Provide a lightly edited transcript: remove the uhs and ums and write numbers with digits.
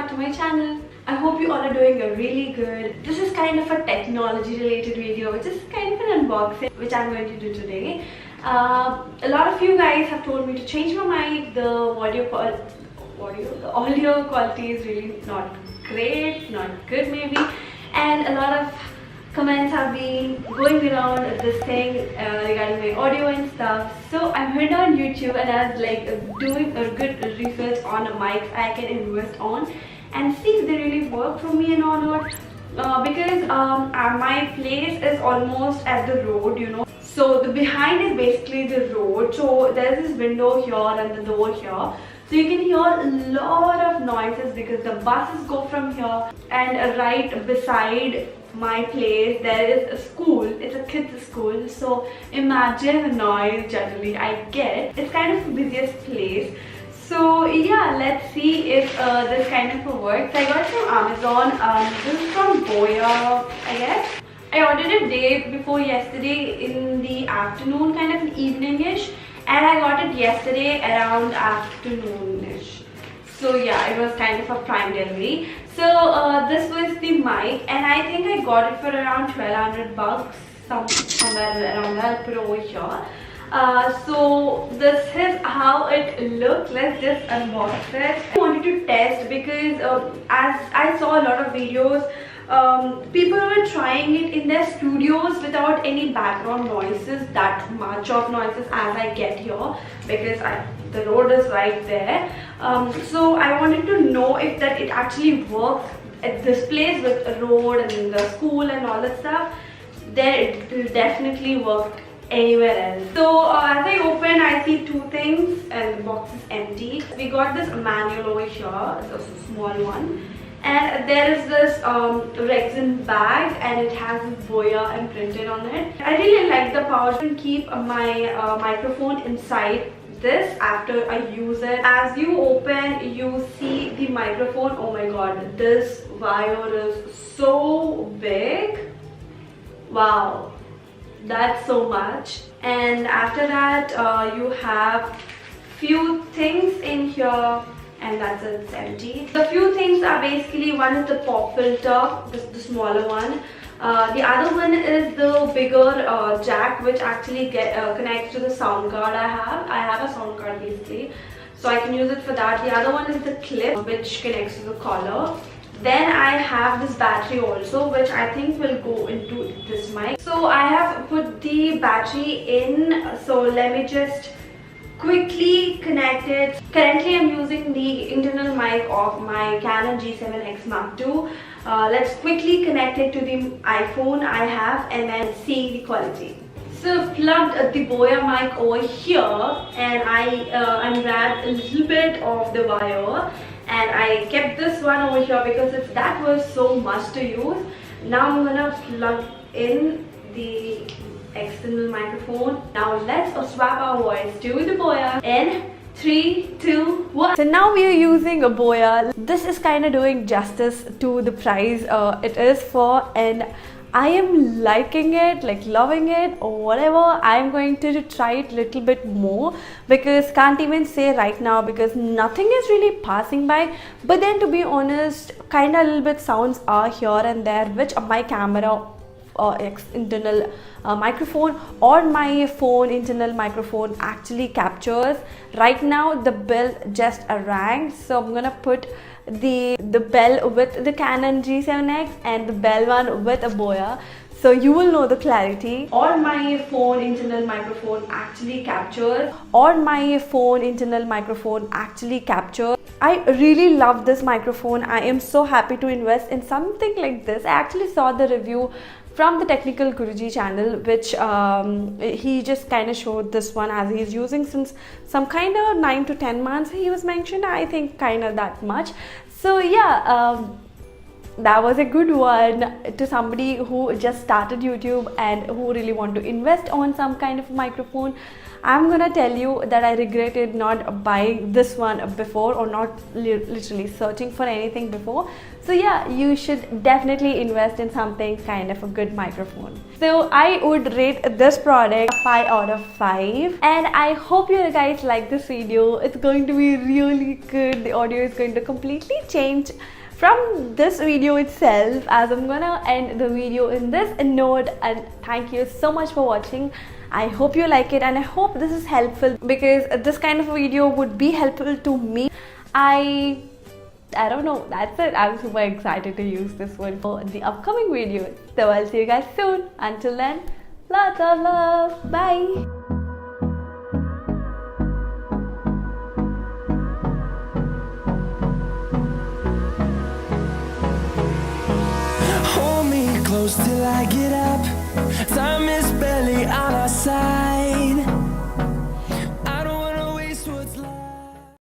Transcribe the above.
back to my channel. I hope you all are doing really good. This is kind of a technology related video, which is kind of an unboxing which I'm going to do today. A lot of you guys have told me to change my mic. The audio quality is really not great, not good maybe, and a lot of comments have been going around this thing regarding my audio and stuff. So I went on YouTube and I was like doing a good research on mics I can invest on and see if they really work for me and all not. Because my place is almost at the road, you know. So the behind is basically the road. So there's this window here and the door here. So you can hear a lot of noises because the buses go from here, and right beside my place there is a school. It's a kids school, so imagine the noise generally I get. It's kind of the busiest place. So yeah, let's see if this kind of works. I got it from Amazon. This is from Boya, I guess. I ordered it day before yesterday in the afternoon, kind of an evening-ish, and I got it yesterday around afternoon-ish. So yeah, it was kind of a prime delivery. So this was the mic, and I think I got it for around 1200 bucks, somewhere around that. I'll put over here. So this is how it looks. Let's just unbox it. I wanted to test because as I saw a lot of videos, people were trying it in their studios without any background noises, that much of noises as I get here, because the road is right there. So I wanted to know if that it actually works at this place with a road and the school and all that stuff. There it will definitely work anywhere else. So as I open, I see two things and the box is empty. We got this manual over here, it's a small one, and there is this resin bag, and it has this Boya imprinted on it. I really like the pouch. I can keep my microphone inside this after I use it. As you open, you see the microphone. Oh my god, this wire is so big. Wow, that's so much. And after that you have few things in here, and that's it, it's empty. The few things are basically, one is the pop filter, the smaller one. The other one is the bigger jack, which actually connects to the sound card I have. I have a sound card basically, so I can use it for that. The other one is the clip, which connects to the collar. Then I have this battery also, which I think will go into this mic. So I have put the battery in, so let me just quickly connect it. Currently I'm using the internal mic of my Canon G7x Mark II. Let's quickly connect it to the iPhone I have and then see the quality. So I've plugged the Boya mic over here, and I unwrapped a little bit of the wire, and I kept this one over here because that was so much to use. Now I'm gonna plug in the external microphone. Now let's swap our voice to the Boya in 3, 2, 1. So now we are using a Boya. This is kind of doing justice to the price it is for, and I am liking it, like loving it or whatever. I'm going to try it a little bit more because can't even say right now because nothing is really passing by. But then to be honest, kind of a little bit sounds are here and there, which my camera internal microphone or my phone internal microphone actually captures. Right now the bell just rang, so I'm gonna put the bell with the Canon G7x and the bell one with a Boya, so you will know the clarity. Or my phone internal microphone actually captures. I really love this microphone. I am so happy to invest in something like this. I actually saw the review from the Technical Guruji channel, which he just kind of showed this one as he's using since some kind of 9 to 10 months he was mentioned, I think kind of that much. So yeah, that was a good one to somebody who just started YouTube and who really want to invest on some kind of microphone. I'm gonna tell you that I regretted not buying this one before, or not literally searching for anything before. So yeah, you should definitely invest in something kind of a good microphone. So I would rate this product 5 out of 5, and I hope you guys like this video. It's going to be really good. The audio is going to completely change from this video itself, as I'm gonna end the video in this note. And thank you so much for watching. I hope you like it, and I hope this is helpful, because this kind of video would be helpful to me. I don't know, that's it. I'm super excited to use this one for the upcoming videos. So I'll see you guys soon. Until then, lots of love. Bye. Hold me close till I get up. Time is barely on our side.